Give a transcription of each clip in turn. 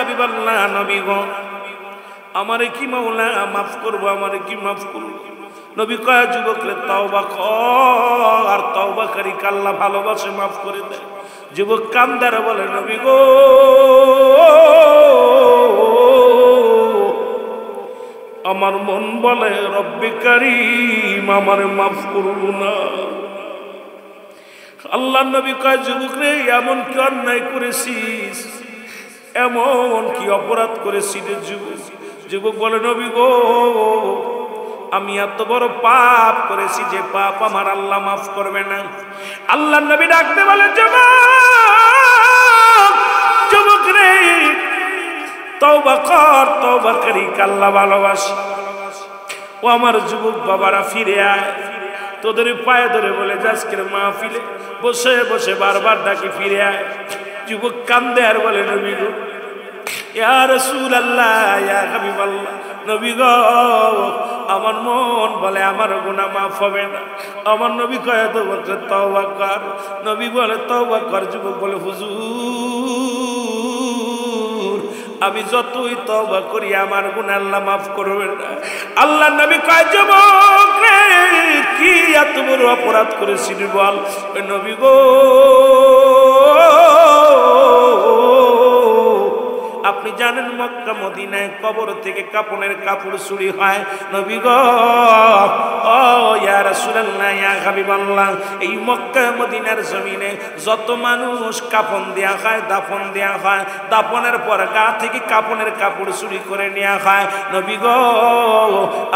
হাবিবাল্লাহ নবী গো আমারে কি মাওলা মাফ করবো, আমারে কি মাফ করবো? নবী কয় যুবকরে তওবা কর, আর তওবাকারীকে আল্লাহ ভালোবাসে, মাফ করে দেয়। যুবক কান্দারে বলে নবী গো আমার মন বলে রব্বে কারীম আমারে মাফ করুন না। আল্লাহ নবী কয় যুবক রে এমন কি অন্যায় করেছিস, এমন কি অপরাধ করেছিস রে যুবক? যুবক বলে নবী গো আমি এত বড় পাপ করেছি যে পাপ আমার আল্লাহ মাফ করবে না। আল্লাহ নবী ডাকতে বলে যুবক রে তওবা কর, তওবাকারীকে আল্লাহ ভালোবাসে। ও আমার যুবক বাবারা ফিরে আয়, তোদের পায়ে ধরে বলে আজকের মাহফিলে বসে বসে বারবার ডাকি ফিরে আয়। যুবক কান্দে আর বলে নবী গো ইয়া রাসূলুল্লাহ ইয়া হাবিবাল্লাহ নবী গো আমার মন বলে আমার গুনাহ মাফ হবে না। আমার নবী কয় তো বলছে তওবা কর। নবী বলে তওবা কর। যুবক বলে হুজুর আমি যতই তওবা করি আমার গুনাহ আল্লাহ মাফ করবে না। আল্লাহ নবী কয় যুবক রে কি এত বড় অপরাধ করেছিস বল? নবী গো আপনি জানেন মক্কা মদিনায় কবর থেকে কাপনের কাপড় চুরি হয়। নবী গো ও ইয়া রাসূলুল্লাহ ইয়া হাবিবাল্লাহ এই মক্কা মদিনার জমিনে যত মানুষ কাফন দেয়া হয়, দাফন দেয়া হয়, দাফনের পর গা থেকে কাপনের কাপড় চুরি করে নেওয়া হয়। নবী গো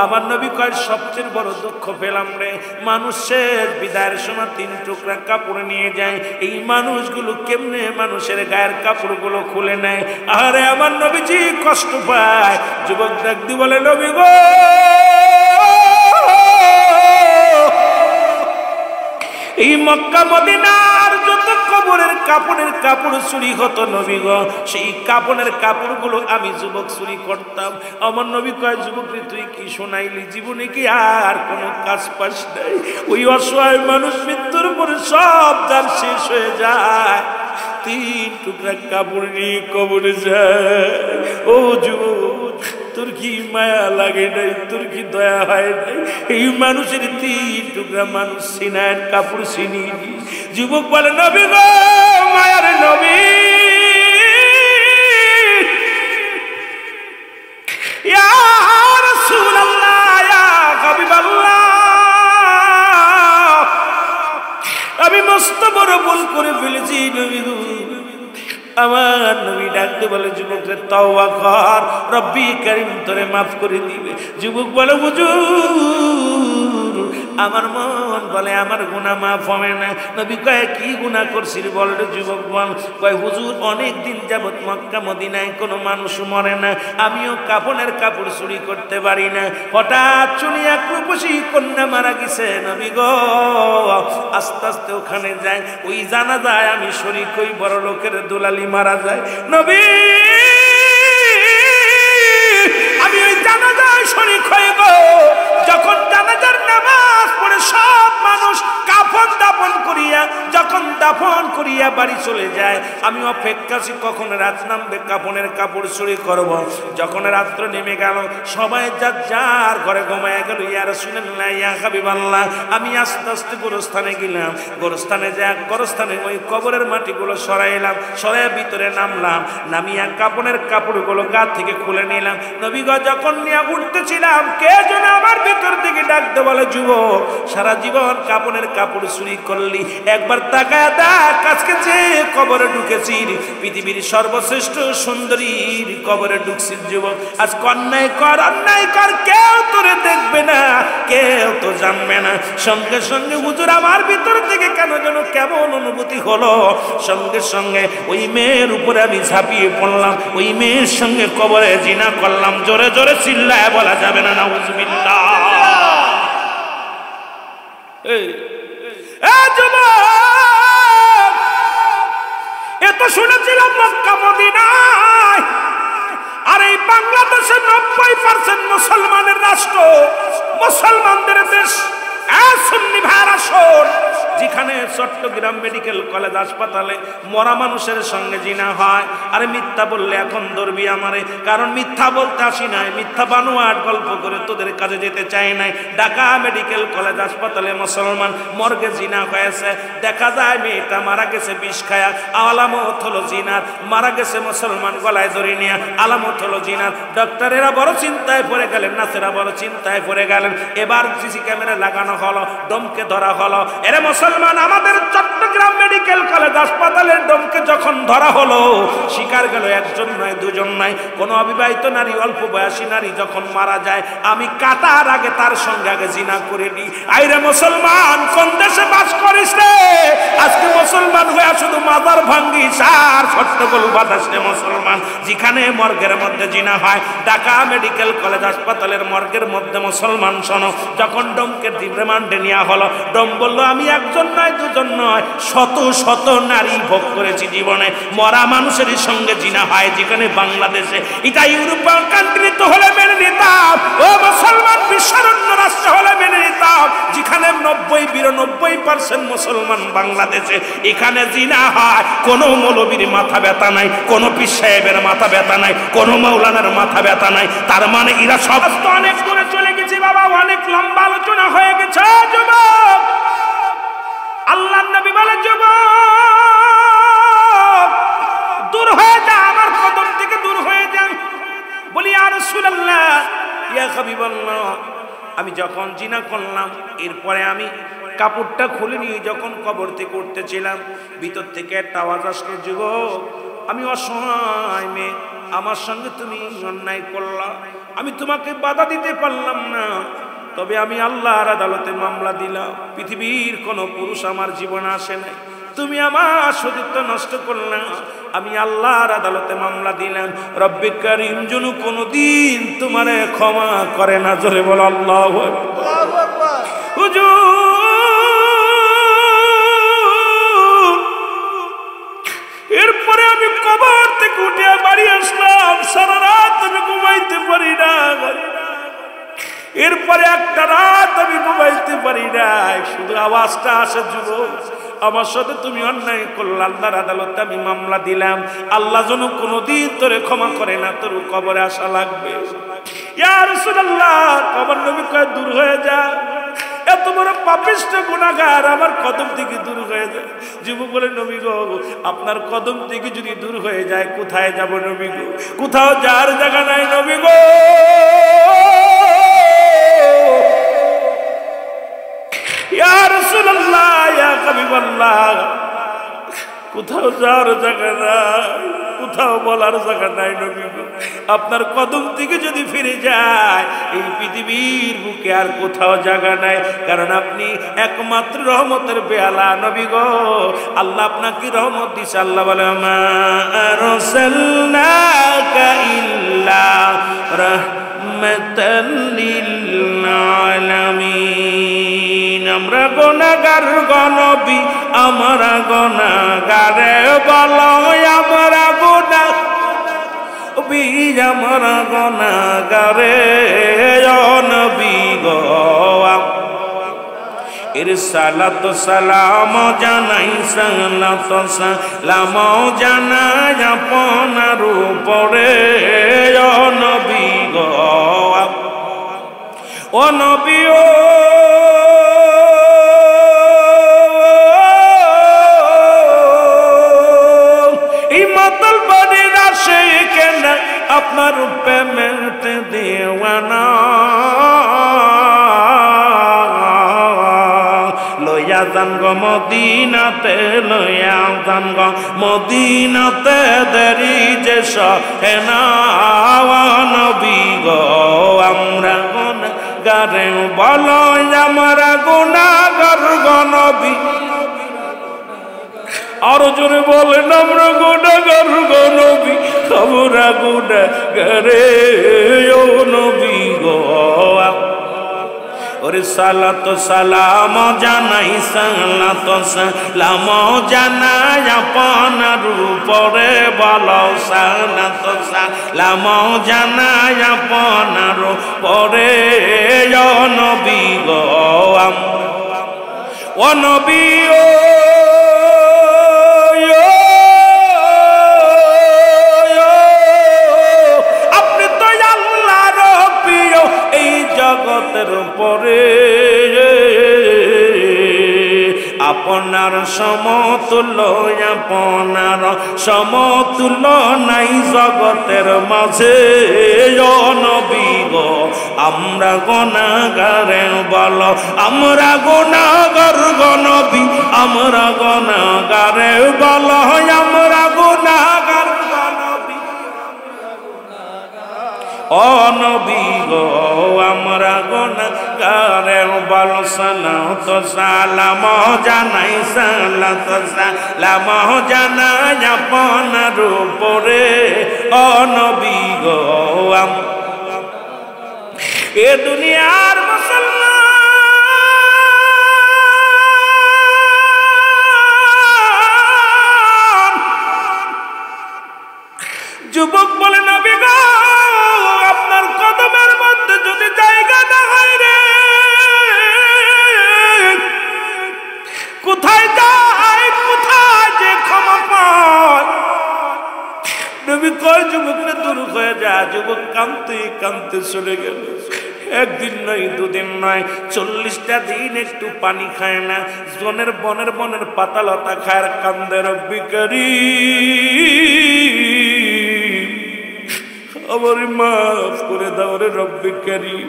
আমার নবী কয় সবচেয়ে বড় দুঃখ পেলাম রে, মানুষের বিদায়ের সময় 3 টুকরা কাপড় নিয়ে যায়, এই মানুষগুলো কেমনে মানুষের গায়ের কাপড়গুলো খুলে নেয়। আরে আমার নবীজি কষ্ট পায়। যুবক ডাক দি বলে নবী গো এই মক্কা মদিনার যত কবরের কাপড়ের কাপড় চুরি হতো নবী গো সেই কাপড়ের কাপড়গুলো আমি যুবক চুরি করতাম। আমার নবী কয় যুবক রে তুই কি শোনাইলি, জীবনে কি আর কোনো কাজ পাস নাই? ওই অসহায় মানুষ মৃত্যুর পরে সব যার শেষ হয়ে যায়, 3 টুকরা কাপড় নিয়ে কবরে যায়। ও যুবক তোর কি মায়া লাগে নাই, তোর কি দয়া হয় নাই? এই মানুষের 3 টুকরা মানুষ সিনার কাপড় ছিনিয়ে নি। যুবক বলে নবী গো মায়ার নবী ইয়া রাসূলুল্লাহ ইয়া হাবিবাল্লাহ আমি মস্ত বড় ভুল করে ফেলেছি নবী গো। আমার নবী ডাকতে বলে যুবক রে তওবা কর, রব্বি কারীম তোরে মাফ করে দিবে। যুবক বলে হুজুর আমার মন বলে আমার গুনাহ মাফ হবে না। নবী কয় কি গুনাহ করছিস বল রে? যুবক বল কয় হুজুর অনেক দিন যাবত মক্কা মদিনায় কোনো মানুষ মরে না, আমিও কাফনের কাপড় চুরি করতে পারি না। হঠাৎ শুনি এক রূপসী কন্যা মারা গেছে নবী গো, আস্তে আস্তে ওখানে যাই, ওই জানাজায় আমি শরীক হই, বড় লোকের দুলালি মারা যায়। নবী আমি ওই জানাজায় শরীক হই গো। যখন জানাজার নামাজ পড়ে সব মানুষ কাফন দাফন করিয়া যখন দাফন করিয়া বাড়ি চলে যায়, আমি অপেক্ষাছি কখন রাত নামবে কাফনের কাপড় চুরি করব। যখন রাত্র নেমে গেল সবাই যার যার ঘরে ঘুমায় গেল। ইয়া রাসূলুল্লাহ ইয়া হাবিবাল্লাহ আমি আস্তে আস্তে গোরস্থানে গেলাম। গোরস্থানে যা গোরস্থানে ওই কবরের মাটিগুলো সরাইলাম, সরাইয়া ভিতরে নামলাম, নামিয়া কাফনের কাপড়গুলো গা থেকে খুলে নিলাম। নবী গো যখন নিয়ে উঠতেছিলাম কে যেন আমার ভিতর থেকে ডাকতে বলে যুবক সারা জীবন কাফনের কাপড় চুরি করলি, একবার তাকায় দেখ আজকে যে কবরে ঢুকেছি পৃথিবীর সর্বশ্রেষ্ঠ সুন্দরীর কবরে ঢুকছিস। যুবক আজ অন্যায় কর কেউ তোরে দেখবে না, কেউ তো জানবে না। সঙ্গে সঙ্গে হুজুর আমার ভিতর থেকে কেন যেন কেমন অনুভূতি হলো, সঙ্গে সঙ্গে ওই মেয়ের উপরে আমি ঝাঁপিয়ে পড়লাম, ওই মেয়ের সঙ্গে কবরে জিনা করলাম। জোরে জোরে চিল্লায় বলা যাবে না নাউজুবিল্লাহ। এত শুনেছিলাম মক্কা মদিনায়, আর এই বাংলাদেশে 90% মুসলমানের রাষ্ট্র, মুসলমানদের দেশ। সুন্নি ভাইরা শোন, যেখানে চট্টগ্রাম মেডিকেল কলেজ হাসপাতালে মরা মানুষের সঙ্গে জিনা হয়। আরে মিথ্যা বললে এখন ধরবি আমারে, কারণ মিথ্যা বলতে আসি নাই, মিথ্যা বানোয়াট গল্প করে তোদের কাছে যেতে চাই নাই। ঢাকা মেডিকেল কলেজ হাসপাতালে মুসলমান মর্গে জিনা হয়েছে, দেখা যায় মেয়েটা মারা গেছে বিষ খায়া, আলামত হলো জিনার। মারা গেছে মুসলমান গলায় ধরে নিয়ে, আলামত হলো জিনার। ডক্টরেরা বড় চিন্তায় পড়ে গেলেন, নার্সেরা বড় চিন্তায় পড়ে গেলেন। এবার সিসি ক্যামেরা লাগানো হলো, ডোমকে ধরা হলো। এরে মুসলমান, আমাদের চট্টগ্রাম মেডিকেল কলেজ হাসপাতালের ডোমকে যখন ধরা হলো, শিকার গেল একজন নয়, দুজন নয়, কোন অবিবাহিত নারী, অল্প বয়সী নারী যখন মারা যায়, আমি কাটার আগে তার সঙ্গে আগে জিনা করে নিই। আইরে মুসলমান, কোন দেশে বাস করিস রে? আজকে মুসলমান হয়ে শুধু মাজার ভাঙ্গিস আর সট্টগোল বাতাস রে মুসলমান। যেখানে মর্গের মধ্যে জিনা হয়, ঢাকা মেডিকেল কলেজ হাসপাতালের মর্গের মধ্যে মুসলমান শোনো, যখন ডোমকে রিমান্ডে নেওয়া হলো, ডোম বলল আমি একজন নয়, দুজন নয়, শত শত নারী ভোগ করেছি জীবনে। মরা মানুষের সঙ্গে জিনা হয় যেখানে বাংলাদেশে, এটা ইউরোপিয়ান কান্ট্রি তো হলে মেনে নিতাম, ও মুসলমান বিশ্বের অন্য রাষ্ট্র হলে মেনে নিতাম, যেখানে 90-92% মুসলমান বাংলাদেশে, এখানে জিনা হয়। কোনো মৌলবীর মাথা ব্যথা নাই, কোনো পীর সাহেবের মাথা ব্যথা নাই, কোনো মাওলানার মাথা ব্যথা নাই। তার মানে এরা সব তো অনেক দূরে চলে গেছে বাবা, অনেক লম্বা আলোচনা হয়ে গেছে। যুবক, আল্লাহর নবী বলে যুবক দূর হয়ে যা, আমার কদম থেকে দূর হয়ে যা। বলি ইয়া রাসূলুল্লাহ, ইয়া হাবিবাল্লাহ, আমি যখন জিনা করলাম, এরপরে আমি কাপড়টা খুলে নিয়ে যখন কবর থেকে উঠতেছিলাম, ভিতর থেকে একটা আওয়াজ আসলো, যুবক আমি অসহায় মেয়ে, আমার সঙ্গে তুমি অন্যায় করলা, আমি তোমাকে বাধা দিতে পারলাম না, তবে আমি আল্লাহর আদালতে মামলা দিলাম। পৃথিবীর কোনো পুরুষ আমার জীবনে আসে নাই, তুমি আমার সতীত্ব নষ্ট করলা, আমি আল্লাহর আদালতে মামলা দিলাম। রব্বে কারীম যেন কোনোদিন তোমারে ক্ষমা করে না। জোরে বল আল্লাহু আকবার। হুজুর, এরপরে আমি কবর থেকে উঠে বাড়ি আসলাম, সারা রাত আমি ঘুমাইতে পারি না। এরপরে একটা রাত আমি ঘুমাইতে পারি না, শুধু আওয়াজটা আসে, যুবক আমার সাথে তুমি অন্যায় করলে, আল্লাহর আদালতে আমি মামলা দিলাম, আল্লাহ যেন কোনোদিন তোরে ক্ষমা করে না, তোর কবরে আসা লাগবে। ইয়া রাসূলুল্লাহ, কবর নবী কয় দূর হয়ে যা, এত বড় পাপিষ্ঠ গুনাহগার আমার কদম থেকে দূর হয়ে যায়। যুবক বলে নবী গো, আপনার কদম থেকে যদি দূর হয়ে যায় কোথায় যাব নবী গো? কোথাও যার জায়গা নাই নবী গো। ইয়া রাসূলুল্লাহ, ইয়া হাবিবাল্লাহ, কোথাও যাওয়ার জায়গা নাই, কোথাও বলার জায়গা নাই নবী গো। আপনার কদম থেকে যদি ফিরে যায়, এই পৃথিবীর বুকে আর কোথাও জায়গা নাই, কারণ আপনি একমাত্র রহমতের পেয়ালা নবী গো। আল্লাহ আপনাকে রহমত দিছে। আল্লাহ বলে মা আরসালনাকা ইল্লা রাহমাতাল লিল আলামিন। আমরা গুনাহগার গো নবী, আমরা গুনাহগারে বলো আমরা গুনাহ, আমরা গুনাহগারে ও নবী গো। এর সালাত সালাম জানাই, সালাত সালাম জানাই আপনার উপরে ও নবী গো। ও নবী ও এই মাতাল বাড়ির আসে কেন, আপনার প্রেমেতে দেওয়ানা, লইয়া যান গো মদিনাতে, লইয়া যান গো মদিনাতে, দেরি যে সহেনা নবী গো। আমরা গুনাহগারে বলো আমরা গুনাহগার গো নবী, আরো জোরে বলেন আমরা গুনাহগার গো নবী, আমরা গুনাহগারে ও নবী গো। ওরে সালাত সালাম জানাই, সালাত সালাম জানাই আপনার উপরে বলো, সালাত সালাম জানাই আপনার উপরে ও নবী গো। ও নবী আপনি তো আল্লাহর প্রিয় এই জগতের উপরে আপনার সমতুল্য আপনার সমতুল্য নাই জগতের মাঝে ও নবী গো আমরা গুনাহগারে বলো আমরা গুনাহগার গো নবী আমরা গুনাহগারে বলো আমরা গুনাহগার গো নবী ও নবী গো আমরা গুনাহগারে বলো সালাত সালাম জানাই সালাত সালাম জানাই আপনার উপরে ও নবী গো এ দুনিয়ার মুসলমান যুবক বলে নবী গো আপনার কদমের মধ্যে যদি জায়গা না হয় রে কোথায় যায় কোথায় যে ক্ষমা পায় নবী কয় যুবকরে দূর হয়ে যা যুবক কাঁদতে কাঁদতে চলে গেল একদিন নয় দুদিন নয় 40টা দিন একটু পানি খায় না বনের বনের পাতা লতা খায় কান্দে রব্বি কারীম আমার মাফ করে দাও রে রব্বি কারীম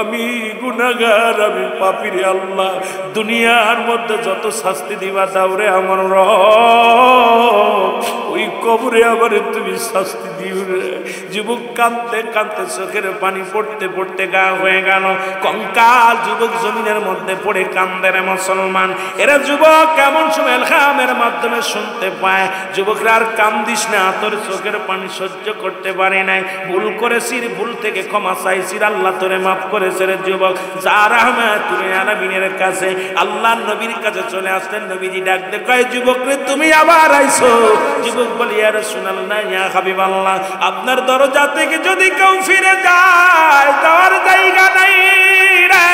আমি গুনাহগার আমি পাপী রে আল্লাহ দুনিয়ার মধ্যে যত শাস্তি দিবা দাও রে আমার রব ওই কবরে আবার তুমি শাস্তি দিও রে যুবক কাঁদতে কাঁদতে চোখের পানি পড়তে পড়তে গা হয়ে গেল কঙ্কাল যুবক জমিনের মধ্যে পড়ে কান্দে রে মুসলমান এরা যুবক কেমন সময় এলহামের মাধ্যমে শুনতে পায় যুবকরা আর কান্দিস না তোর চোখের পানি সহ্য করতে পারে নাই ভুল করেছিস ভুল থেকে ক্ষমা চাইছিস আল্লাহ তোরে মাফ করেছে রে যুবক যা রাহমাতুল আলামিনের কাছে আল্লাহর নবীর কাছে চলে আসলেন নবীজি ডাক দে কয় যুবক রে তুমি আবার আইছো যুবক বলে ইয়া রাসূলুল্লাহ ইয়া হাবিবাল্লাহ আপনার দরজা থেকে যদি কেউ ফিরে যায় যাওয়ার জায়গা নাই রে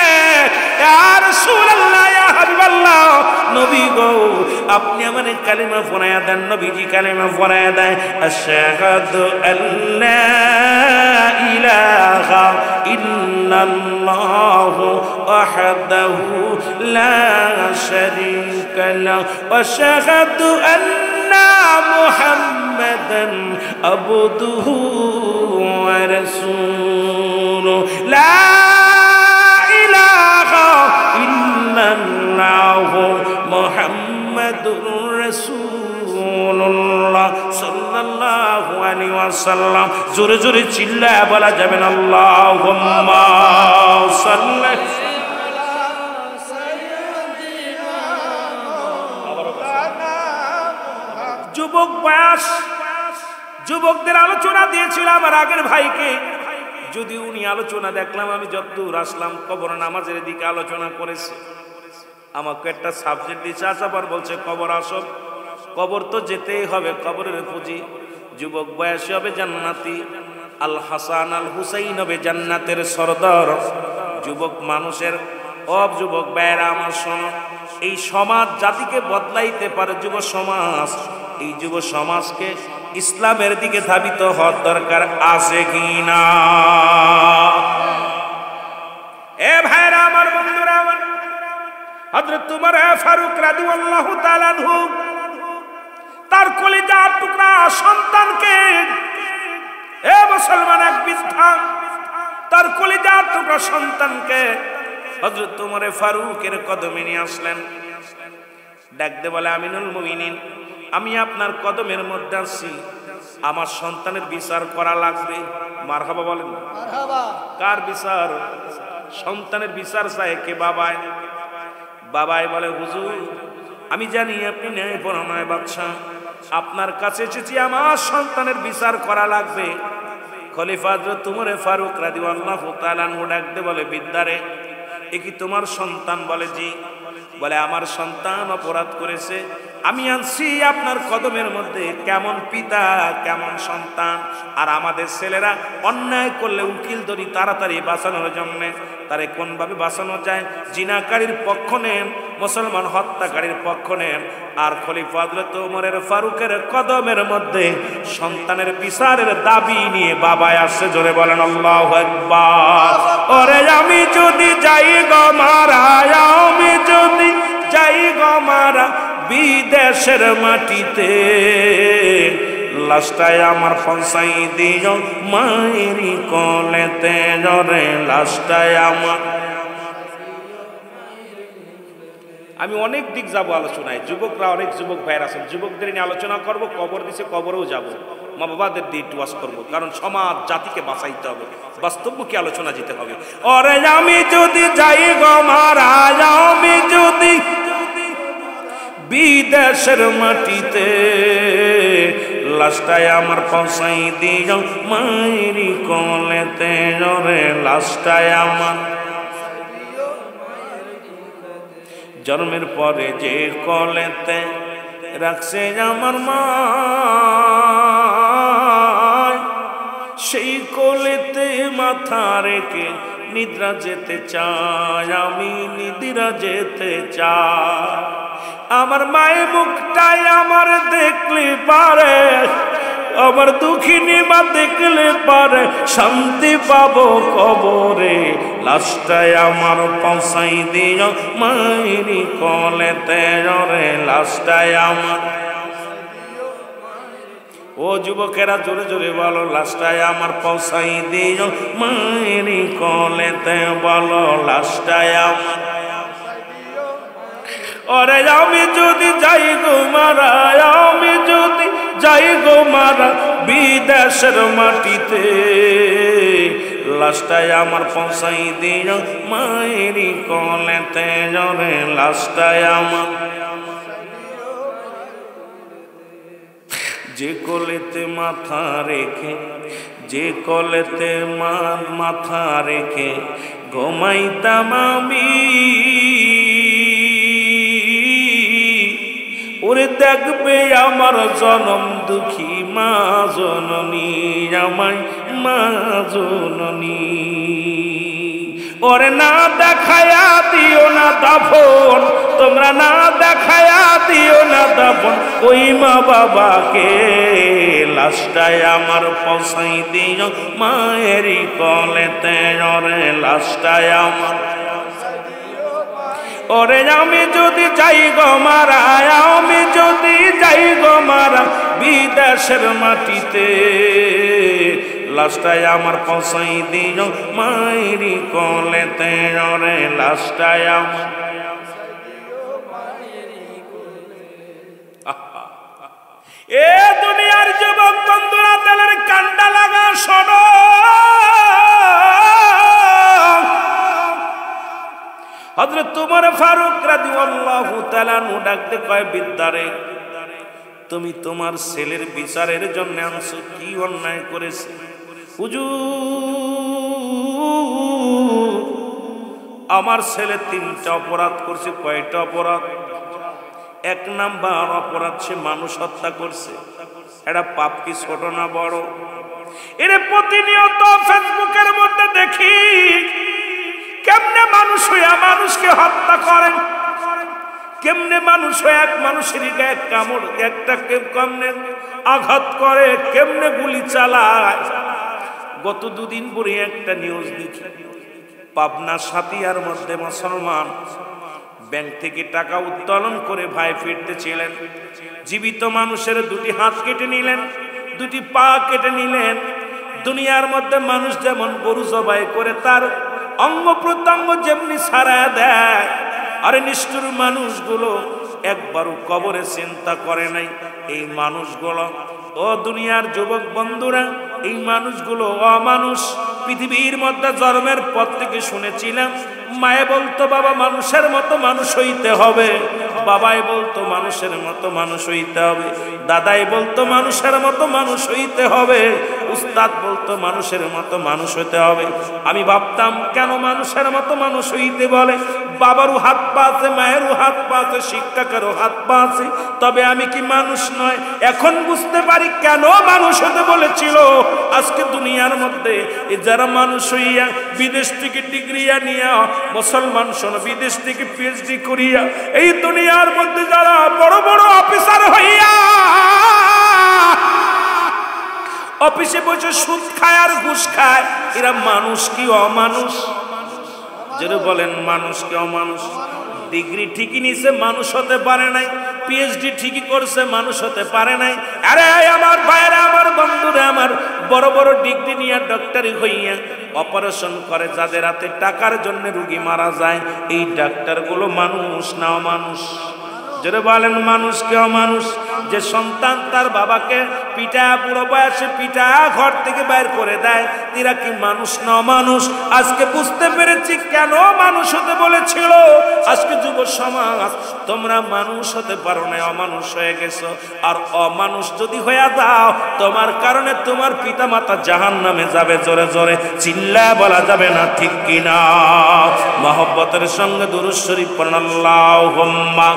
ইয়া রাসূলুল্লাহ ইয়া হাবিবাল্লাহ নবী গো আপনি আমারে কালিমা পড়ায়া দেন নবীজি কালিমা পড়ায়া দেয় আশহাদু আল্লা ইলাহা ইল্লাল্লাহু ওয়াহদাহু লা শারীকা লাহু ওয়া আশহাদু আন্না মুহাম্মাদান আবদুহু ওয়া রাসূলুহু লা ইলাহা ইল্লাল্লাহু মুহাম্মাদুর রাসূলুল্লাহ সাল্লাল্লাহু আলাইহি ওয়াসাল্লাম জোরে জোরে চিল্লায়া বলা যাবে না আল্লাহুম্মা সাল্লি যুবক বয়স যুবকদের আলোচনা দিয়েছিলাম আমার আগের ভাইকে যদি উনি আলোচনা দেখলাম আমি যতদূর আসলাম কবর নামাজের দিকে আলোচনা করেছে আমাকে একটা সাবজেক্ট দিয়েছে আসাবার বলছে কবর আসল কবর তো যেতেই হবে কবরের পুঁজি যুবক বয়সী হবে জান্নাতি আল হাসান আল হুসাইন হবে জান্নাতের সরদার যুবক মানুষের যুবক ভাইয়েরা আমার শোনো এই সমাজ জাতিকে বদলাইতে পারে যুব সমাজ এই যুব সমাজকে ইসলামের দিকে ধাবিত হওয়ার দরকার আছে কিনা এ ভাইরা আমার বন্ধুরা আমার হযরত উমর ফারুক রাদিয়াল্লাহু তাআলা আনহু তার কলিজার টুকরা সন্তানকে এ মুসলমান এক বৃদ্ধা তার কলিজার টুকরা সন্তানকে হযরত উমর ফারুকের কদমে নিয়ে আসলেন ডাকতে বলে আমিনুল মুমিনিন আমি আপনার কদমের মধ্যে আছি আমার সন্তানের বিচার করা লাগবে মারহাবা বলেন মারহাবা কার বিচার সন্তানের বিচার চায় কে বাবাই বাবাই বলে হুজুর আমি জানি আপনি ন্যায়পরায়ণ বাদশা আপনার কাছে এসেছি আমার সন্তানের বিচার করা লাগবে খলিফা হযরত উমর ফারুক রাদিয়াল্লাহু তাআলা আনহু ডাকতে বলে বিদ্যারে এ কি তোমার সন্তান বলে জি বলে আমার সন্তান অপরাধ করেছে আমি আনছি আপনার কদমের মধ্যে কেমন পিতা কেমন সন্তান আর আমাদের ছেলেরা অন্যায় করলে উকিল ধরি তাড়াতাড়ি বাঁচানোর জন্য তারে কোনভাবে বাঁচানো যায়? জিনাকারীর পক্ষ নেন, মুসলমান হত্যাকারীর পক্ষ নেন, আর খলিফা হযরত ওমরের ফারুকের কদমের মধ্যে সন্তানের বিচারের দাবি নিয়ে বাবায় আসছে। জোরে বলেন আল্লাহু আকবার। ওরে আমি যদি যাই গো মারা, আমি যদি যাই গো মারা বিদেশের মাটিতে, লাশটায় আমার পৌঁছাই দিও মায়েরি কোলেতে। জোরে লাশটায় আমার। আমি অনেক দিক যাব আলোচনায়, যুবকরা অনেক যুবক ভাইয়ের আছেন, যুবকদের নিয়ে আলোচনা করব, কবর দিছে কবরেও যাব, মা বাবাদের দিয়ে একটু ওয়াজ করবো, কারণ সমাজ জাতিকে বাঁচাইতে হবে, বাস্তবমুখী আলোচনা যেতে হবে। ওরে আমি যদি যাই গো মারা, আমি যদি বিদেশের মাটিতে, লাশটায় আমার পৌঁছাই দিও মায়েরি কোলেতে। ওরে লাশটায় আমার। জন্মের পরে যে কোলেতে রাখছে আমার মা, সেই কোলেতে মাথা রেখে নিদ্রা যেতে চাই, আমি নিদ্রা যেতে চাই। আমার মায়ের মুখটাই আমার দেখলে পারে, আমার দুঃখিনী মা দেখলে পারে শান্তি পাবো কবরে। লাশটায় আমার পৌঁছাই দিও মায়েরি কোলেতে। ওরে লাশটায় আমার। ও যুবকেরা জোরে জোরে বলো, লাশটায় আমার পৌঁছাই দিও মায়েরি কোলেতে। বলো লাশটায় আমার। ওরে আমি যদি যাই গো মারা, আমি যদি যাই গো মারা বিদেশের মাটিতে, লাশটায় আমার পৌঁছাই দিও মায়েরি কোলেতে। ওরে লাশটায় আমার। যে কোলেতে মাথা রেখে, যে কোলেতে মাথা রেখে ঘুমাইতাম আমি, ওরে দেখবে আমার জনম দুঃখী মা জননী, আমায় মা জননী। ওরে না দেখায়া দিও না দাফন, তোমরা না দেখায়া দিও না দাফন ওই মা বাবাকে। লাশটায় আমার পৌঁছাই দিও মায়েরি কোলেতে। ওরে লাশটায় আমার। ওরে আমি যদি যাই গো মারা, আমি যদি যাই গো মারা বিদেশের মাটিতে, লাশটায় আমার পৌঁছাই দিও মায়েরি কোলেতে। ওরে লাশটায় আমার। এ দুনিয়ার যুবক বন্ধুরা, তেলের কান্ডা লাগা শোনো। হযরত ওমর ফারুক রাদিয়াল্লাহু তাআলা নু ডাকতে কয়, বিদ্যারে তুমি তোমার ছেলের বিচারের জন্য আনছো, কি অন্যায় করেছে? হুজুর আমার ছেলে 3টা অপরাধ করছে। কয়টা অপরাধ? 1 নাম্বার অপরাধ, সে মানুষ হত্যা করছে। এটা পাপ কি ছোট না বড়? এর প্রতিনিয়ত ফেসবুকের মধ্যে দেখি কেমনে মানুষ হইয়া মানুষকে হত্যা করেন, কেমনে মানুষ হয়ে এক মানুষের গায়ে কামড়, একটা কেমনে আঘাত করে, কেমনে গুলি চালায়। গত 2 দিন পরে একটা নিউজ দেখি, পাবনা সাতিয়ার মধ্যে মুসলমান ব্যাংক থেকে টাকা উত্তোলন করে ভাই ফিরতেছিলেন, জীবিত মানুষের 2টি হাত কেটে নিলেন, 2টি পা কেটে নিলেন। দুনিয়ার মধ্যে মানুষ যেমন গরু জবাই করে তার অঙ্গ প্রত্যঙ্গ যেমনি ছাড়া দেয়, আরে নিষ্ঠুর মানুষগুলো একবারও কবরে চিন্তা করে নাই। এই মানুষগুলো, ও দুনিয়ার যুবক বন্ধুরা, এই মানুষগুলো অমানুষ। পৃথিবীর মধ্যে জন্মের পর থেকে শুনেছিলাম, মায়ে বলতো বাবা মানুষের মতো মানুষ হইতে হবে, বাবাই বলতো মানুষের মতো মানুষ হইতে হবে, দাদাই বলতো মানুষের মতো মানুষ হইতে হবে, উস্তাদ বলতো মানুষের মতো মানুষ হইতে হবে। আমি ভাবতাম কেন মানুষের মতো মানুষ হইতে বলে? বাবারও হাত পা আছে, মায়েরও হাত পা আছে, শিক্ষকেরও হাত পা আছে, তবে আমি কি মানুষ নয়? এখন বুঝতে পারি কেন মানুষ হতে বলেছিল। আজকে দুনিয়ার মধ্যে যারা মানুষ হইয়া বিদেশ থেকে ডিগ্রি আনিয়া, মুসলমান শোনো, বিদেশ থেকে পিএইচডি করিয়া এই দুনিয়ার মধ্যে যারা বড় বড় অফিসার হইয়া অফিসে বসে সুদ খায় আর ঘুষ খায়, এরা মানুষ কি অমানুষ? যেটা বলেন মানুষ কি অমানুষ? ডিগ্রি ঠিকই নিছে, মানুষ হতে পারে নাই। পিএইচডি ঠিকই করছে, মানুষ হতে পারে নাই। আরে আমার ভাইরা, আমার বন্ধুরা, আমার বড় বড় ডিগ্রি নিয়ে ডক্টরি হইয়া অপারেশন করে, যাদের হাতে টাকার জন্য রোগী মারা যায়, এই ডাক্তারগুলো মানুষ না অমানুষ? যেটা বলেন মানুষ কি অমানুষ? যে সন্তান তার বাবাকে পিটা, বুড়ো বয়সে পিটা ঘর থেকে বাইর করে দেয়, এরা কি মানুষ না অমানুষ? আজকে বুঝতে পেরেছি কেন মানুষ হতে বলেছিল। আজকে যুব সমাজ, তোমরা মানুষ হতে পারো না, অমানুষ হয়ে গেছো। আর অমানুষ যদি হয়ে যাও, তোমার কারণে তোমার পিতা মাতা জাহান্নামে যাবে। জোরে জোরে চিল্লায় বলা যাবে না, ঠিক কিনা? মহব্বতের সঙ্গে দুরূদ শরীফ পড়ুন, আল্লাহুম্মা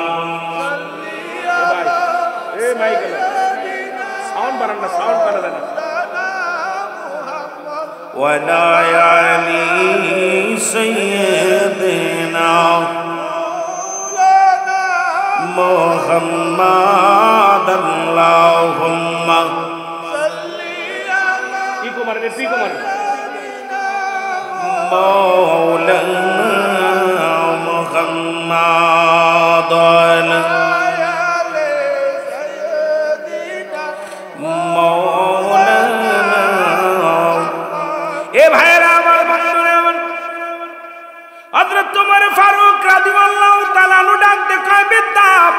وعلى آل سيدنا محمد اللهم مولانا محمد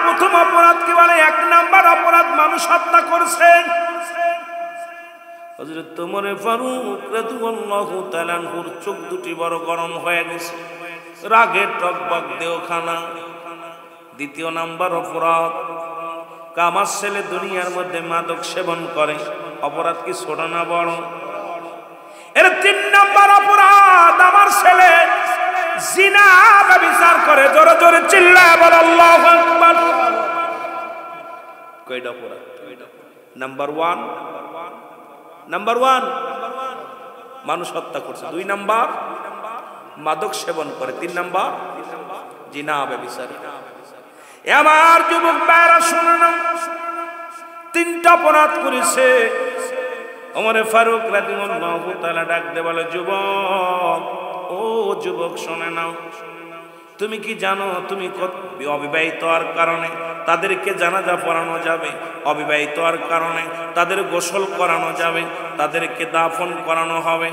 প্রথম অপরাধ কি বলে? 1 নাম্বার অপরাধ মানুষ হত্যা করছেন। হযরত ওমর ফারুক রাদিয়াল্লাহু তাআলা আনহুর চোখ দুটি বড় গরম হয়ে গেছে, রাগে টকবক দেওখানা। দ্বিতীয় নাম্বার অপরাধ, আমার ছেলে দুনিয়ার মধ্যে মাদক সেবন করে, অপরাধ কি ছোট না বড়? এর 3 নাম্বার অপরাধ, আমার ছেলে জিনা ব্যভিচার করে। জোরে জোরে চিল্লায় বল আল্লাহু আকবার। কয়টা অপরাধ? নাম্বার 1 মানুষ হত্যা করছে, 2 নাম্বার মাদক সেবন করে, 3 নাম্বার জিনা ব্যভিচার। আমার যুবক ভাইরা শুনে না, 3টা অপরাধ করেছে। ওমর ফারুক রাদিয়াল্লাহু তাআলা ডাক দিয়ে বলে, যুবক, ও যুবক শুনে নাও, তুমি কি জানো তুমি অবিবাহিত হওয়ার কারণে তাদেরকে জানাজা পড়ানো যাবে, অবিবাহিত হওয়ার কারণে তাদের গোসল করানো যাবে, তাদেরকে দাফন করানো হবে।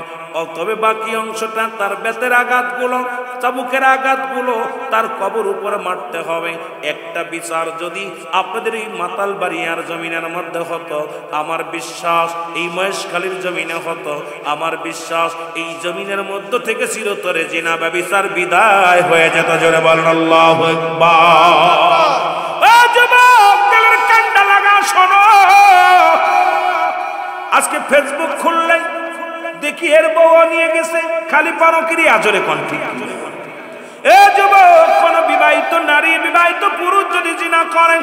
তবে বাকি অংশটা, তার বেতের আঘাতগুলো, চাবুকের আঘাতগুলো তার কবর উপরে মারতে হবে। একটা বিচার যদি আপনাদের এই মাতাল বাড়িয়ার জমিনের মধ্যে হতো, আমার বিশ্বাস এই মহেশখালীর জমিনে হতো, আমার বিশ্বাস এই জমিনের মধ্য থেকে চিরতরে জিনা ব্যভিচার বিদায় হয়ে যেত। জোরে বলেন আল্লাহু আকবার। ও যুবক, দিলের কান্ডা লাগা শোনো, আজকে ফেসবুক খুললে দেখি এর বউ নিয়ে গেছে, খালি পরকীয়া। আজরে কোন ঠিক? এ যুবক, কোন বিবাহিত নারী, বিবাহিত পুরুষ যদি জিনা করেন,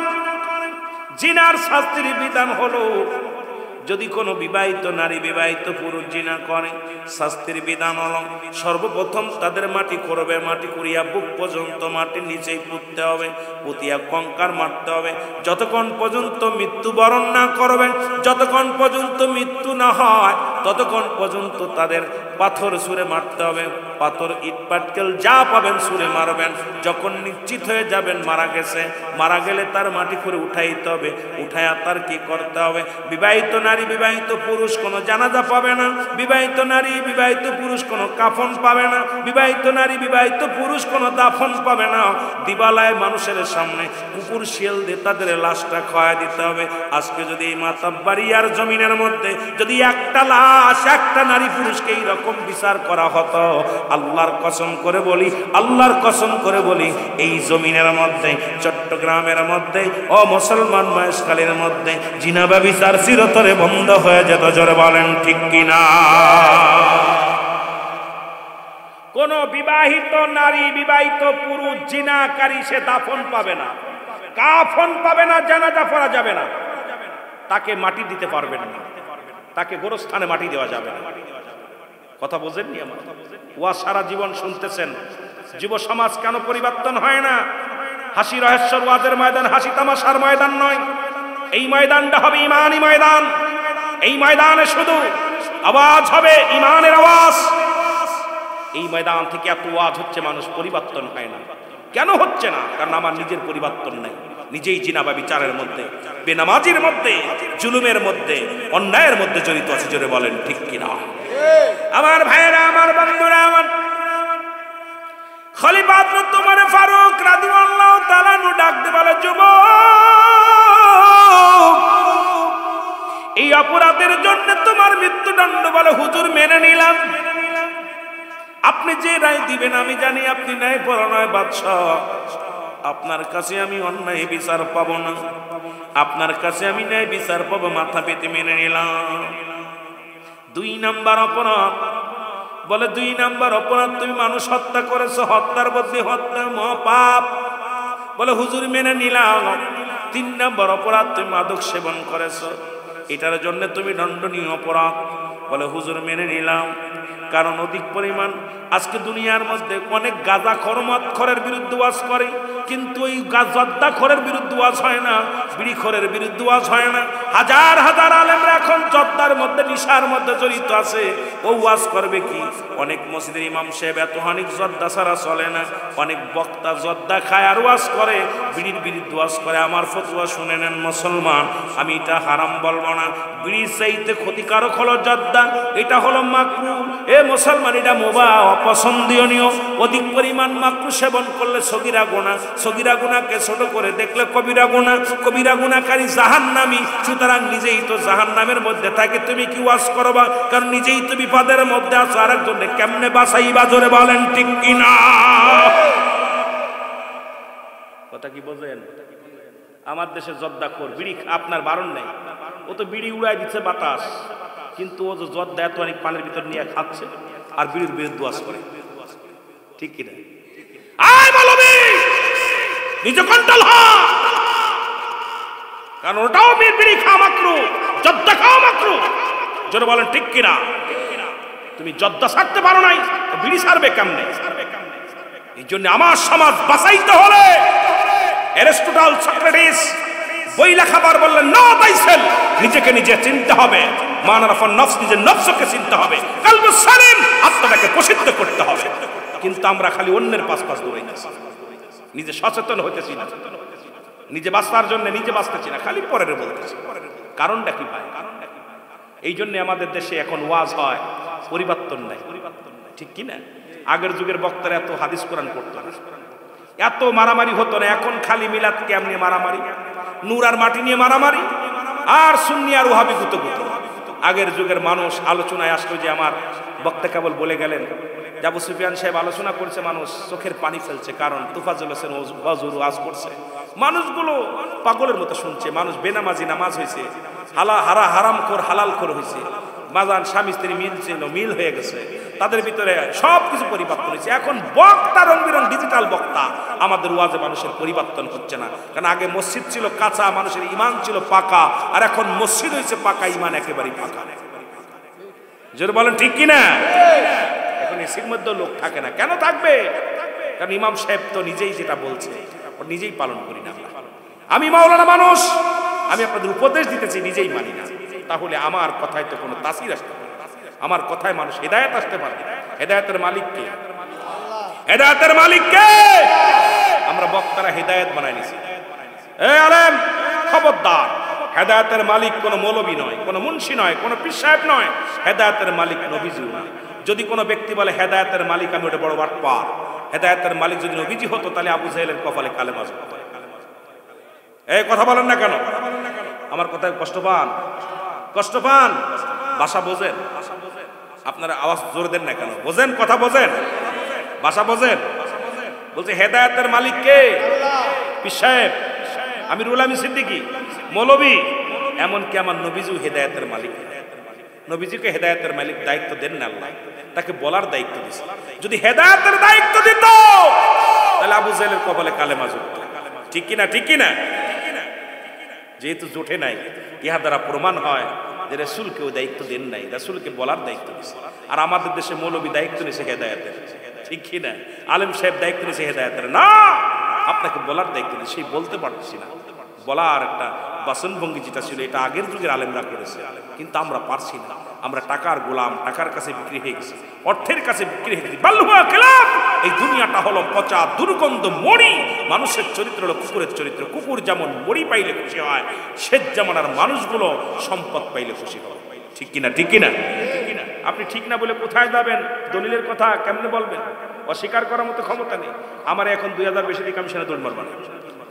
জিনার শাস্তির বিধান হলো, যদি কোনো বিবাহিত নারী, বিবাহিত পুরুষ জিনা করে, শাস্তির বিধান হলো সর্বপ্রথম তাদের মাটি করবে, মাটি করিয়া বুক পর্যন্ত মাটির নিচেই পুঁততে হবে, পুঁতিয়া কঙ্কার মারতে হবে। যতক্ষণ পর্যন্ত মৃত্যুবরণ না করবেন, যতক্ষণ পর্যন্ত মৃত্যু না হয়, ততক্ষণ পর্যন্ত তাদের পাথর ছুঁড়ে মারতে হবে। পাথর, ইট পাটকেল যা পাবেন ছুঁড়ে মারবেন। যখন নিশ্চিত হয়ে যাবেন মারা গেছে, মারা গেলে তার মাটি করে উঠাইতে হবে। উঠাইয়া তার কি করতে হবে? বিবাহিত নারী, বিবাহিত পুরুষ কোনো জানাজা পাবে না, বিবাহিত নারী, বিবাহিত পুরুষ কোনো কাফন পাবে না, বিবাহিত নারী, বিবাহিত পুরুষ কোনো দাফন পাবে না। দিবালায় মানুষের সামনে কুকুর শিয়াল দিয়ে তাদের লাশটা খাওয়া দিতে হবে। আজকে যদি এই মাতাব্বাড়িয়ার জমিনের মধ্যে যদি একটা লাশ, একটা নারী পুরুষকে এইরকম বিচার করা হতো, আল্লাহর কসম করে বলি, আল্লাহর কসম করে বলি, এই জমিনের মধ্যে, চট্টগ্রামের মধ্যে, ও মুসলমান মহেশখালীর মধ্যে জিনা ব্যভিচার চিরতরে বন্ধ হয়ে যেত। জোরে বলেন ঠিক কিনা? কোন বিবাহিত নারী, বিবাহিত পুরুষ জিনাকারী সে দাফন পাবে না, কাফন পাবে না, জানাজা পড়া যাবে না, তাকে মাটি দিতে পারবেন না, তাকে গোরস্থানে মাটি দেওয়া যাবে না। কথা বোঝেননি আমার? ওয়া সারা জীবন শুনতেছেন, যুব সমাজ কেন পরিবর্তন হয় না? হাসি রহস্যর ওয়াজের ময়দান হাসি তামাশার ময়দান নয়। এই ময়দানটা হবে ইমানি ময়দান। এই ময়দানে শুধু আওয়াজ হবে ইমানের আওয়াজ। এই ময়দান থেকে এত ওয়াজ হচ্ছে, মানুষ পরিবর্তন হয় না। কেন হচ্ছে না? কারণ আমার নিজের পরিবর্তন নাই। নিজেই জিনা বা বিচারের মধ্যে, বেনামাজির মধ্যে, জুলুমের মধ্যে, অন্যায়ের মধ্যে জড়িত আছে। জোরে বলেন ঠিক কিনা? আমার ভাইয়েরা, আমার বন্ধুরা, আমার খলিফা হযরত ওমর ফারুক রাদিয়াল্লাহু তাআলা নু ডাকতে বলে, যুবক, এই অপরাধের জন্য তোমার মৃত্যুদণ্ড। বলে, হুজুর মেনে নিলাম, আপনি যে রায় দিবেন আমি জানি আপনি ন্যায়পরায়ণ বাদশাহ। আপনার কাছে আমি অন্যায় বিচার পাবো না, আপনার কাছে আমি ন্যায় বিচার পাবো। মাথা পেতে মেনে নিলাম। 2 নাম্বার অপরাধ। বলে, 2 নাম্বার অপরাধ, তুমি মানুষ হত্যা করেছো, হত্যার বদলে হত্যা মহাপাপ। বলে, হুজুর মেনে নিলাম। 3 নাম্বার অপরাধ, তুমি মাদক সেবন করেছো, এটার জন্য তুমি দণ্ডনীয় অপরাধ। বলে, হুজুর মেনে নিলাম। কারণ অধিক পরিমাণ আজকে দুনিয়ার মধ্যে অনেক গাঁজাখোর মদখোরের বিরুদ্ধে ওয়াজ করে, কিন্তু ওই জর্দাখোরের বিরুদ্ধে ওয়াজ হয় না, বিড়িখোরের বিরুদ্ধে ওয়াজ হয় না। হাজার হাজার আলেমরা এখন জর্দার মধ্যে, নিশার মধ্যে জড়িত আছে। ও ওয়াজ করবে কি? অনেক মসজিদের ইমাম সাহেব এত হানিক জর্দা ছাড়া চলে না। অনেক বক্তা জর্দা খায় আর ওয়াজ করে, বিড়ির বিরুদ্ধে ওয়াজ করে। আমার ফতোয়া শুনে নেন মুসলমান, আমি এটা হারাম বলবো না। বিড়ির চাইতে ক্ষতিকারক হলো জর্দা, এটা হলো মাকরুহ। এ মুসলমান, এটা মুবাহ, অপছন্দনীয়। অধিক পরিমাণ মাকরুহ সেবন করলে সগীরা গুনাহ, সগীরা গুনাহকে ছোট করে দেখলে কবিরা গুনাহ, কবিরা গুনাহকারী জাহান্নামী। সুতরাং নিজেই তো জাহান্নামের মধ্যে থাকে, তুমি কি ওয়াজ করবা? কারণ নিজেই তো বিপদের মধ্যে আছো, আরেকজনকে কেমনে বাঁচাইবা? জোরে বলেন ঠিক কিনা? কথা কি বোঝেন? আমার দেশে জর্দাখোর, বিড়ি আপনার বারণ নেই, ও তো বিড়ি উড়াই দিচ্ছে বাতাস, কিন্তু ও যে জর্দা এত অনেক পানির ভিতর নিয়ে খাচ্ছে আর বিড়ির বিরুদ্ধে ওয়াজ করে। ঠিক কিনা? আয় মালবী, নিজে কন্ট্রোল হ, কারণ ওটাও বিড়ি খাওয়া মাকরুহ, জর্দা খাওয়া মাকরুহ। জোরে বলেন ঠিক কিনা? তুমি জর্দা ছাড়তে পারো নাই, বিড়ি ছাড়বে কেমনে? এই জন্য আমার সমাজ বাঁচাইতে হলে অ্যারিস্টটল, সক্রেটিস বই লেখাবার বললেন, নো তাইসেল, নিজেকে নিজে চিনতে হবে। মান আরাফান নফস, নিজের নফসকে চিনতে হবে। কলবুস সালিম, আত্মাটাকে প্রসিদ্ধ করতে হবে। কিন্তু আমরা খালি অন্যের পাশ দৌড়াইতেছি, নিজে সচেতন হইতেছি না, নিজে বাঁচার জন্য নিজে বাঁচতেছি না, খালি পরের বলতেছি। কারণটা কি ভাই? এই জন্য আমাদের দেশে এখন ওয়াজ হয়, পরিবর্তন নাই। ঠিক কিনা? আগের যুগের বক্তারা এত হাদিস কোরআন পড়তো না, এত মারামারি হতো না। এখন খালি মিলাদ কেমনে মারামারি, নূর আর মাটি নিয়ে মারামারি, আর সুন্নি আর ওহাবি গুতো। আগের যুগের মানুষ আলোচনায় আসলো, যে আমার বক্তা কেবল বলে গেলেন যে আবু সুফিয়ান সাহেব আলোচনা করছে, মানুষ চোখের পানি ফেলছে, কারণ তুফাজুল হোসেন হুজুর ওয়াজ করছে। মানুষগুলো পাগলের মতো শুনছে। মানুষ বেনামাজি নামাজ হয়েছে, হারামখোর হালালখোর হয়েছে। বাজান স্বামী স্ত্রী মিল ছিল, মিল হয়ে গেছে, তাদের ভিতরে সব কিছু পরিবর্তন হয়েছে। এখন বক্তা রং বিরং ডিজিটাল বক্তা, আমাদের ওয়াজে মানুষের পরিবর্তন হচ্ছে না। কারণ আগে মসজিদ ছিল কাঁচা, মানুষের ইমান ছিল পাকা, আর এখন মসজিদ হয়েছে পাকা, ইমান একেবারেই পাকা। যদি বলেন ঠিক কিনা? এখন এসির মধ্যে লোক থাকে না। কেন থাকবে? কারণ ইমাম সাহেব তো নিজেই যেটা বলছে ও নিজেই পালন করি না। আমি মাওলানা মানুষ, আমি আপনাদের উপদেশ দিতেছি, নিজেই মানি না। তাহলে আমার কথায় তো কোনো তাসির আসতে পারে, আমার কথায় মানুষ হেদায়েত আসতে পারে। হেদায়েতের মালিক কে? হেদায়েতের মালিক কে? আমরা বক্তারা হেদায়েত বানাই নিছি। এই আলেম খবরদার, হেদায়েতের মালিক কোনো মৌলবী নয়, কোনো মুন্সি নয়, কোনো পীর সাহেব নয়। হেদায়েতের মালিক নবীজি নয়। যদি কোনো ব্যক্তি বলে হেদায়েতের মালিক, আমি ওটা বড় বাটপার। হেদায়েতের মালিক যদি নবীজি হতো, তাহলে আবু জাহেলের কপালে কালেমা হতো। এই কথা বলেন না কেন? আমার কথায় কষ্ট পান? কষ্ট পান? ভাষা বোঝেন? আপনারা আওয়াজ জোরে দেন না কেন? বোঝেন? কথা বোঝেন? ভাষা বোঝেন? বলছে হেদায়েতের মালিক কে? পীর সাহেব, আমিরুল আমিন সিদ্দিকী, মৌলবী, এমনকি আমার নবীজিও হেদায়েতের মালিক। নবীজিকে হেদায়েতের মালিক দায়িত্ব দেন না আল্লাহ। তাকে বলার দায়িত্ব দিয়েছে। যদি হেদায়েতের দায়িত্ব দিত তাহলে আবু জাহেলের কপালে কালেমা জুটত। ঠিক কিনা? ঠিক কিনা? যেহেতু জোটে নাই, ইহা দ্বারা প্রমাণ হয় যে রাসূলকে ওই দায়িত্ব দেন নাই, রাসূলকে বলার দায়িত্ব দিয়েছে। আর আমাদের দেশে মৌলবী দায়িত্ব নিয়েছে হেদায়েতের। ঠিক কিনা? আলেম সাহেব দায়িত্ব নিয়েছে হেদায়েতের। না, আপনাকে বলার দায়িত্ব দিয়েছে, সেই বলতে পারতেছি না। বলার একটা বাসনভঙ্গি যেটা ছিল, এটা আগের যুগের আলেমরা করেছে, কিন্তু আমরা পারছি না। আমরা টাকার গোলাম, টাকার কাছে বিক্রি হয়ে গেছি, অর্থের কাছে বিক্রি হয়ে গেছি। বাল্লুয়া কেলাম, এই দুনিয়াটা হলো পচা দুর্গন্ধ মরি। মানুষের চরিত্র হলো কুকুরের চরিত্র। কুকুর যেমন মরি পাইলে খুশি হয়, শেষ জামানার মানুষগুলো সম্পদ পাইলে খুশি হয়। ঠিক কিনা? ঠিক কিনা? আপনি ঠিক না বলে কোথায় যাবেন? দলিলের কথা কেমনে বলবেন? অস্বীকার করার মতো ক্ষমতা নেই। আমার এখন 2000 বেশি দিকে আমি সেনা দৌড় মারব না।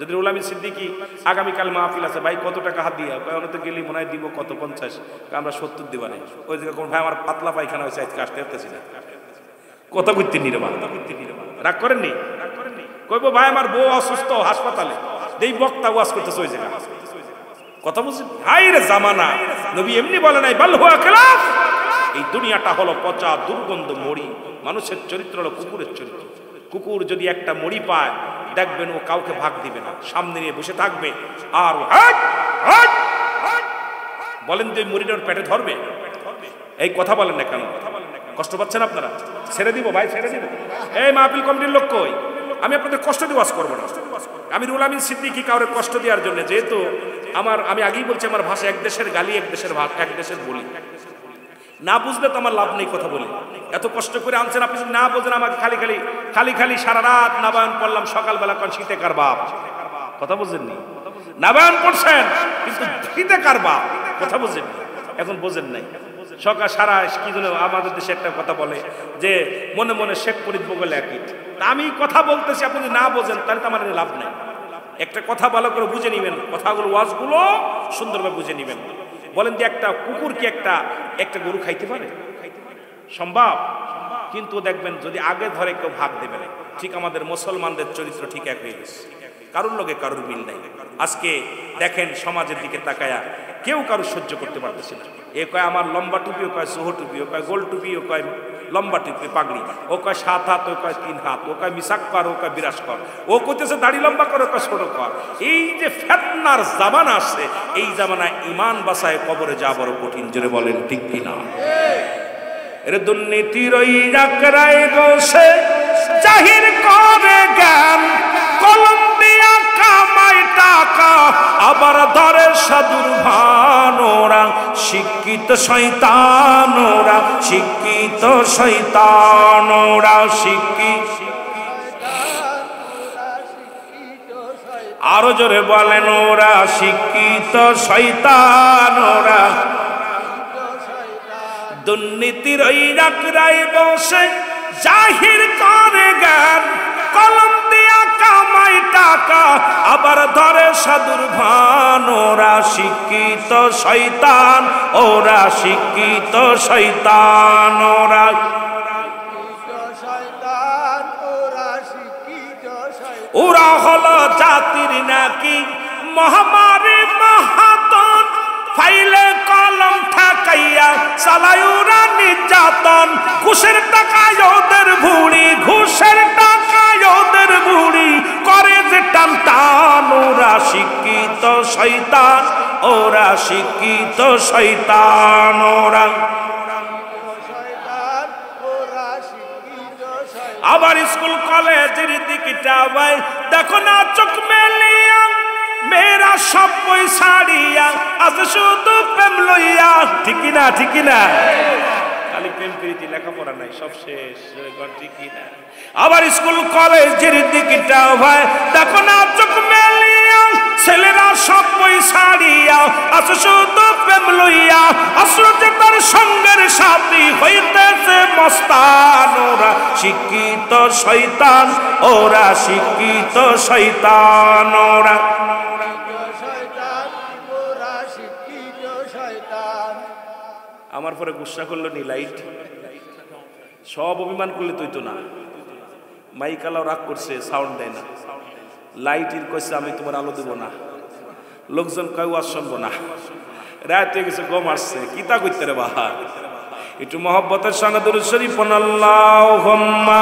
যদি রুলামি সিদ্দিকি আগামীকাল মাহফিল আছে, ভাই কত টাকা হাত দিয়া? তো গেলি মনে হয় দিব কত, 50। আমরা 70 দিবা নেই। ওই দিকে কোন ভাই আমার পাতলা পায়খানা হয়েছে, আজকে আসতে পারতেছি না। কথা কইতে নিরবা, রাগ করেননি? কইব ভাই আমার বউ অসুস্থ হাসপাতালে, এই বক্তা ওয়াজ করতেছে ওই জায়গা। কথা বুঝছেন? হাই রে জামানা, নবী এমনি বলে নাই বাল হুয়া খেলাফ। এই দুনিয়াটা হলো পচা দুর্গন্ধ মরি। মানুষের চরিত্র হলো কুকুরের চরিত্র। কুকুর যদি একটা মরি পায়, দেখবেন ও কাউকে ভাগ দিবে না, সামনে নিয়ে বসে থাকবে। আর বলেন তো, মরিটার পেটে ধরবে? এই কথা বলেন না কেন? কষ্ট পাচ্ছেন আপনারা? ছেড়ে দিব ভাই, ছেড়ে দিব। এই মাহফিল কমিটির লোক কই? আমি আপনাদের কষ্ট দিয়ে ওয়াজ করবো না। আমি রুহুল আমিন সিদ্দিকী কাউরে কষ্ট দেওয়ার জন্য, যেহেতু আমি আগেই বলছি, আমার ভাষা এক দেশের গালি, এক দেশের এক দেশের বলি। না বুঝলে তো আমার লাভ নেই কথা বলি। এত কষ্ট করে আনছেন, আপনি না বোঝেন, আমাকে খালি খালি সারা রাত নাবায়ন পড়লাম, সকালবেলা কোন শীতে কার বাপ। কথা বুঝেননি? নাবায়ন পড়ছেন কিন্তু শীতে কার বাপ, কথা বুঝেননি? এখন বোঝেন নাই। সকাল সারা কি জন্য আমাদের দেশে একটা কথা বলে যে মনে মনে শেখ ফরিদ বগলে একই। আমি কথা বলতেছি, আপনি যদি না বোঝেন তাহলে তো আমার লাভ নেই। একটা কথা ভালো করে বুঝে নিবেন, কথাগুলো ওয়াজগুলো সুন্দরভাবে বুঝে নিবেন। বলেন যে একটা কুকুর কি একটা গরু খাইতে পারে? সম্ভব? কিন্তু দেখবেন যদি আগে ধরে কেউ ভাগ দেবে না। ঠিক আমাদের মুসলমানদের চরিত্র ঠিক এক হয়ে গেছে, কারুর লগে কারুর মিল নাই। আজকে দেখেন সমাজের দিকে তাকায়া কেউ কারুর সহ্য করতে পারতেছে না। এ কয় আমার লম্বা টুপি, ও কয় সোহ টুপি, ও কয় গোল টুপি, ও কয় লম্বা টুপি পাগড়ি, ও কয় 7 হাত, ও কয় 3 হাত, ও কয় মিসাক কর, ও কয় বিরাজ কর, ও কইতেছে দাড়ি লম্বা কর, ও কয় ছোট কর। এই যে ফিতনার জামানা আসছে, এই জামানায় ঈমান বাঁচায় কবরে যাওয়া বড় কঠিন। জোরে বলেন ঠিক কিনা? এর দুর্নীতির ওই রাকরায় বসে জাহির করে জ্ঞান, কলম দিয়া কামায় টাকা, আবার ধরে সাধুর ভান। ওরা শিক্ষিত শয়তান, ওরা শিক্ষিত শয়তান, ওরা শিক্ষিত। আরো জোরে বলেন, ওরা শিক্ষিত শয়তান, ওরা দুর্নীতির ওই রাকরায় বসে জাহির করে জ্ঞান, কলম দিয়া কামাই টাকা, আবার ধরে সাধুর ভান। ওরা শিক্ষিত শয়তান, ওরা শিক্ষিত শয়তান, ওরা ওরা হলো জাতির নাকি মহামারী মহাতন, ফাইলে কলম ঠাকাইয়া চালায় ওরা নির্যাতন। ঘুষের টাকায় ওদের ভুড়ি, ঘুষের টাকায় ওদের ভুড়ি, করে যে টান টান। ওরা শিক্ষিত শয়তান, ওরা শিক্ষিত শয়তান, ওরা আবার স্কুল কলেজের দিকটা ভাই দেখো না চোখ মেলিয়া, মেয়েরা সব বই ছাড়িয়া আছে শুধু প্রেম লইয়া। ঠিক না? ঠিক না? খালি প্রেম প্রীতি, লেখাপড়া নাই, সব শেষ। ঠিক না? আবার স্কুল কলেজের দিকটা ভাই দেখো না চোখ মেলিয়া, ছেলেরা সব বই ছাড়িয়া আছে শুধু প্রেম লইয়া, আসলে তার সঙ্গের সাথী হইতেছে মস্তান। ওরা শিক্ষিত শয়তান, ওরা শিক্ষিত শয়তান, ওরা আমার পরে গুসা করলো নি লাইট, সব অভিমান করলে তুই তো না। মাইকালাও রাগ করছে, সাউন্ড দেয় না। লাইটের কইছে আমি তোমার আলো দেবো না। লোকজন কেউ আর শুনবো না। রাত হয়ে গেছে, গম আসছে, কিতা করতে রে বাহার। একটু মহব্বতের সঙ্গে দুরূদ শরীফ পড়ুন আল্লাহুম্মা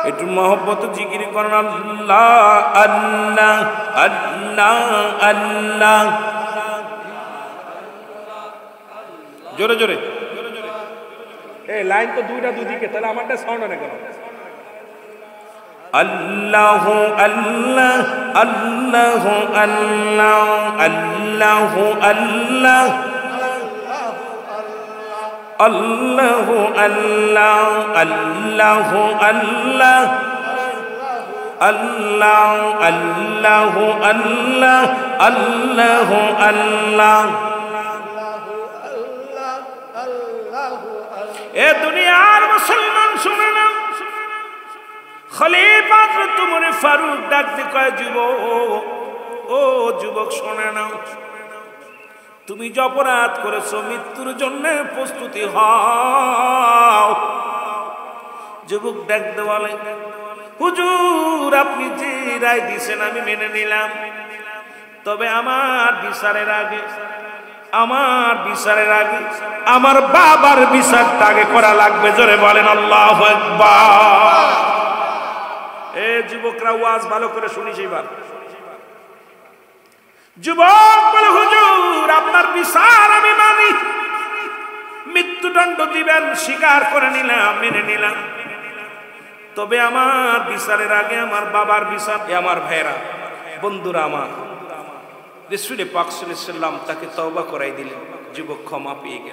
একটু মহব্বত জিকির করেন আল্লাহ আল্লাহ আল্লাহ আল্লাহ জোরে জোরে এই লাইন তো দুইটা দুদিকে তাহলে আমারটা সাউন্ড না কেন আল্লাহ আল্লাহ আল্লাহ আল্লাহ আল্লাহ আল্লাহ আল্লাহ আল্লাহ আল্লাহ আল্লাহ আল্লাহ আল্লাহ আল্লাহ আল্লাহ আল্লাহ এ দুনিয়ার মুসলমান শুনে না খলিফা হযরত ওমর ফারুক ডাকতে কয় যুবক ও যুবক শুনে নাও তুমি যে অপরাধ করেছো মৃত্যুর জন্য প্রস্তুতি হও যুবক ডাকতে বলে হুজুর আপনি যে রায় দিয়েছেন আমি মেনে নিলাম তবে আমার বিচারের আগে আমার বাবার বিচারটা আগে করা লাগবে জোরে বলেন আল্লাহু আকবার এ যুবকরা ওয়াজ ভালো করে শুনিস এবার যুবক বলে হুজুর আপনার বিচার আমি মানি মৃত্যুদণ্ড দিবেন স্বীকার করে নিলাম মেনে নিলাম তবে আমার বিচারের আগে আমার বাবার বিচার আমার ভাইরা বন্ধুরা আমার রাসূল পাক সাল্লাল্লাহু আলাইহি ওয়াসাল্লাম তাকে তওবা করাই দিলেন যুবক ক্ষমা পেয়ে গেল